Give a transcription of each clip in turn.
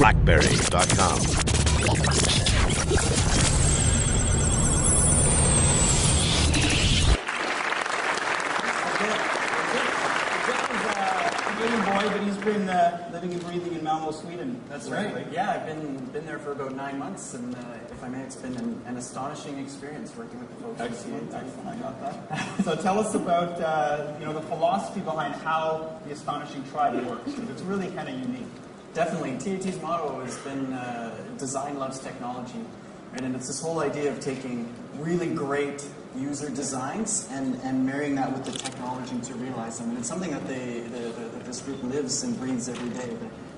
Blackberry.com. Boy, but he's been living and breathing in Malmo, Sweden. That's right. Yeah, I've been there for about 9 months, and if I may, it's been an astonishing experience working with the folks. Excellent. I got that. So tell us about the philosophy behind how the Astonishing Tribe works, because it's really kind of unique. Definitely. TAT's motto has been design loves technology, right? And it's this whole idea of taking really great user designs and marrying that with the technology to realize them. And it's something that this group lives and breathes every day.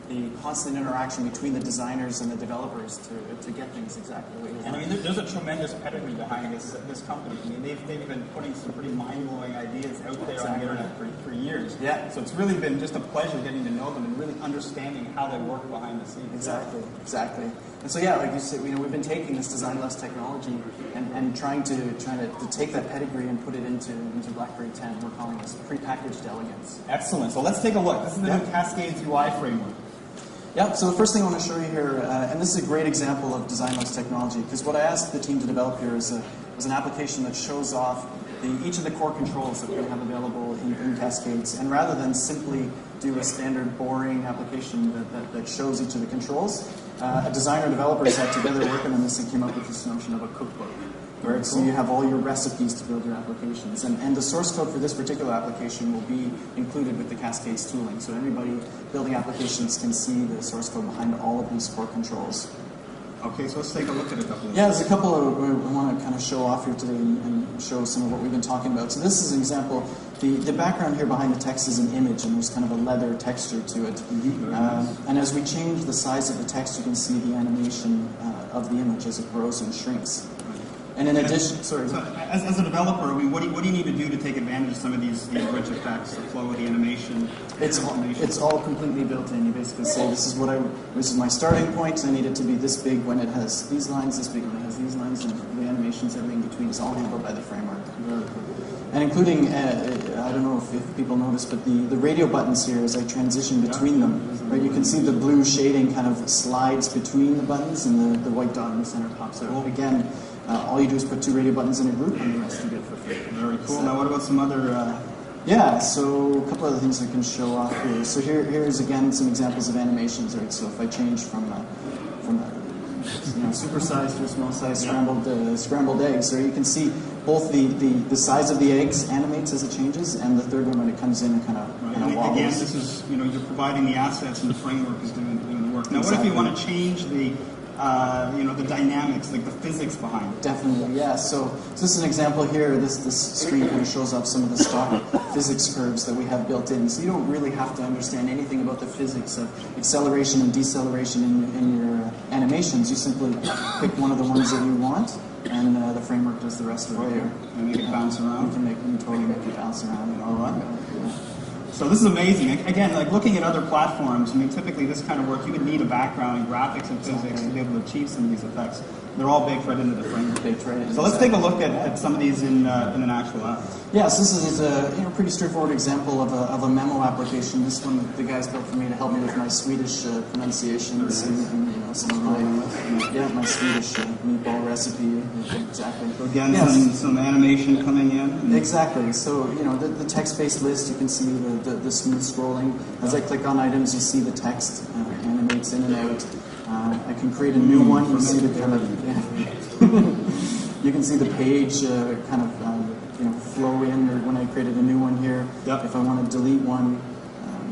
The constant interaction between the designers and the developers to get things exactly what you want. And I mean, there's a tremendous pedigree behind this company. I mean, they've been putting some pretty mind-blowing ideas out there on the internet for years. Yeah. So it's really been just a pleasure getting to know them and really understanding how they work behind the scenes. Exactly. And so yeah, like you said, we've been taking this design loves technology and trying to take that pedigree and put it into BlackBerry 10. We're calling this prepackaged elegance. Excellent. So let's take a look. This is the new Cascades UI framework. Yeah, so the first thing I want to show you here, and this is a great example of design loves technology, because what I asked the team to develop here was an application that shows off each of the core controls that we have available in Cascades. And rather than simply do a standard boring application that shows each of the controls, a designer developer sat together working on this and came up with this notion of a cookbook. Right? So you have all your recipes to build your applications. And the source code for this particular application will be included with the Cascades tooling. So anybody building applications can see the source code behind all of these core controls. Okay, so let's take a look at a couple of Yeah, there's a couple I want to kind of show off here today and show some of what we've been talking about. So this is an example. The background here behind the text is an image, and there's kind of a leather texture to it. And as we change the size of the text, you can see the animation of the image as it grows and shrinks. And in addition, so as a developer, I mean, what do you need to do to take advantage of some of these rich effects, the flow of the animation? It's all completely built in. You basically say, this is my starting point. I need it to be this big when it has these lines, this big when it has these lines, and the animations, everything in between is all handled by the framework. And including, I don't know if people notice, but the radio buttons here, as I transition between them, right? You can see the blue shading kind of slides between the buttons, and the white dot in the center pops out. Again, all you do is put 2 radio buttons in a group, and the rest you get for free. Very cool. Now, what about some other? Yeah, so a couple other things I can show off here. So here's again some examples of animations. Right. So if I change from supersized to a small size scrambled eggs, so you can see both the size of the eggs animates as it changes, and the third one when it comes in and kind of wobbles. Again, this is you're providing the assets, and the framework is doing the work. Now, what if you want to change the dynamics, like the physics behind it? Definitely, yeah. So this is an example here. This screen kind of shows off some of the stock physics curves that we have built in. So you don't really have to understand anything about the physics of acceleration and deceleration in your animations. You simply pick one of the ones that you want, and the framework does the rest of it there. And make it bounce around? You can totally make it bounce around. All right. So this is amazing. Again, like looking at other platforms, I mean, typically this kind of work, you would need a background in graphics and physics to be able to achieve some of these effects. They're all baked right into the framework. So let's take a look at some of these in an actual app. Yes, this is a pretty straightforward example of a memo application. This one the guys built for me to help me with my Swedish pronunciations and some of my Swedish meatball recipe. Exactly. So again, some animation coming in. Exactly. So the text-based list, you can see the smooth scrolling. As I click on items, you see the text animates in and out. I can create a new one. You see the kind of you can see the page kind of flow in. Or when I created a new one here, if I want to delete one,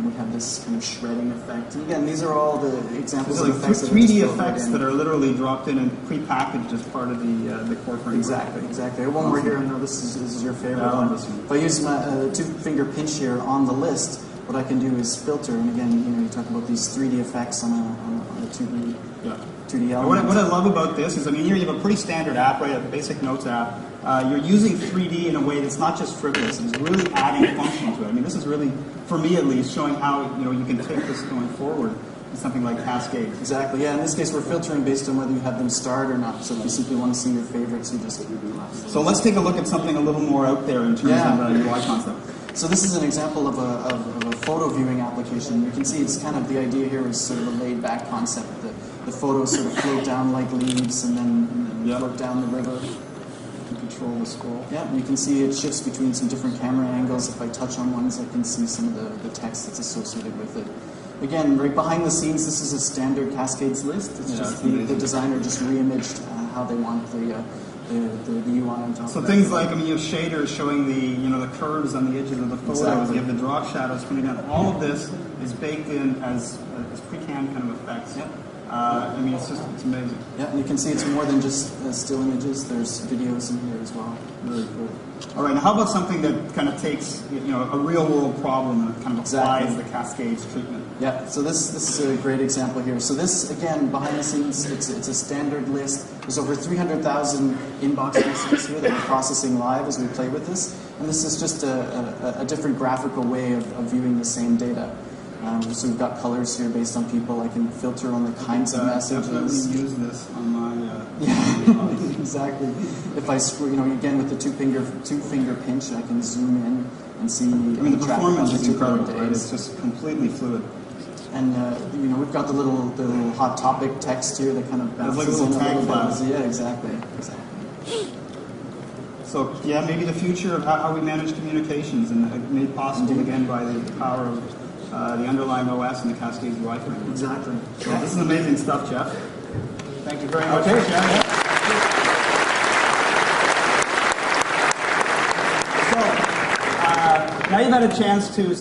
we have this kind of shredding effect. And again, these are all the examples of effects. 3D effects that are literally dropped in and prepackaged as part of the core framework. Exactly. One more here. I know this is your favorite one. If I use my 2-finger pinch here on the list, what I can do is filter. And again, you talk about these 3D effects on a 2D element. What I love about this is, I mean, here you have a pretty standard app, right? A basic notes app. You're using 3D in a way that's not just frivolous. It's really adding function to it. I mean, this is really, for me at least, showing how you can take this going forward in something like Cascades. Exactly. Yeah. In this case, we're filtering based on whether you have them starred or not. So if you simply want to see your favorites, you just do last. So let's take a look at something a little more out there in terms of UI concept. So this is an example of a photo viewing application. You can see it's kind of the idea here is sort of a laid back concept. The photos sort of float down like leaves and then float down the river. You control the scroll. Yeah, and you can see it shifts between some different camera angles. If I touch on ones, I can see some of the text that's associated with it. Again, right behind the scenes, this is a standard Cascades list. It's just the designer just re-imaged how they want the UI on top. So things like, I mean, you have shaders showing the curves on the edges of the photos. Exactly. You have the drop shadows coming down. All of this is baked in as pre-canned kind of effects. Yep. I mean, it's amazing. Yeah, and you can see it's more than just still images. There's videos in here as well. Really cool. All right, now how about something that kind of takes a real world problem and kind of applies the Cascades treatment? Yeah, so this is a great example here. So this, again, behind the scenes, it's a standard list. There's over 300,000 inbox messages here that we're processing live as we play with this. And this is just a different graphical way of viewing the same data. So we've got colors here based on people. I can filter on the kinds of messages. Definitely use this on my. Yeah, exactly. If I scroll, again with the two finger pinch, I can zoom in and see. I mean, the performance is incredible. Right? Days. It's just completely fluid. And we've got the little hot topic text here that kind of bounces like a little in tag a little class. bit. Yeah, exactly. So yeah, maybe the future of how we manage communications, and made possible again by the power of the underlying OS and the Cascades UI framework. Exactly. So this is amazing stuff, Jeff. Thank you very much for sharing. So now you've had a chance to.